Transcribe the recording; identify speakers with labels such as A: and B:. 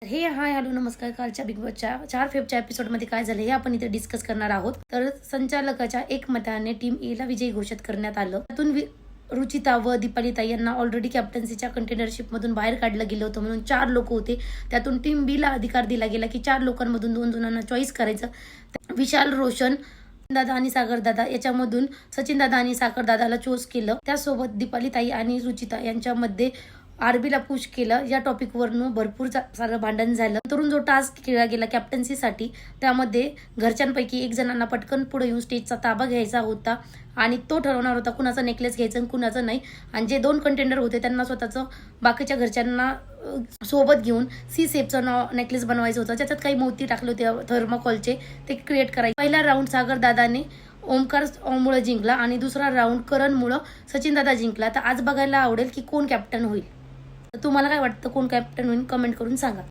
A: हे hi hello नमस्कार. कालच्या बिग बॉसच्या 4 फेब्रुवारीच्या एपिसोडमध्ये काय झालं हे आपण इथे डिस्कस करणार आहोत. तर संचालकाच्या एकमताने टीम ए ला विजयी घोषित करण्यात आलं. त्यातून रुचिता व दीपालीताई यांना ऑलरेडी कॅप्टन्सीच्या कंटेनरशिप मधून बाहेर काढलं गेलं होतं, म्हणून 4 लोक होते. त्यातून टीम बी ला अधिकार दिला गेला की 4 लोकांमधून 2 जणांना चॉईस करायचं. विशाल, रोशन दादा आणि सागर दादा याच्यामधून सचिन दादा आणि सागर दादाला चूज केलं. त्यासोबत दीपालीताई आणि रुचिता यांच्यामध्ये आरबीला पुश केलं. या टॉपिकवरून भरपूर सारं भांडण झालं. तरुण जो टास्क केला गेला कॅप्टन्सीसाठी त्यामध्ये घरच्यांपैकी एक जणांना पटकन पुढे येऊन स्टेजचा ताबा घ्यायचा होता आणि तो ठरवणार होता कुणाचा नेकलेस घ्यायचा आणि कुणाचा नाही. आणि जे 2 कंटेंडर होते त्यांना स्वतःचं बाकीच्या घरच्यांना सोबत घेऊन सी सेफचं नेकलेस बनवायचं होतं. त्याच्यात काही मोती टाकले होते थर्माकोलचे, ते क्रिएट करायचे. पहिला राऊंड सागर दादाने ओमकार मुळे जिंकला आणि दुसरा राऊंड करण मुळे सचिन दादा जिंकला. तर आज बघायला आवडेल की कोण कॅप्टन होईल. तुम्हाला काय वाटतं कोण कॅप्टन होईल कमेंट करून सांगा.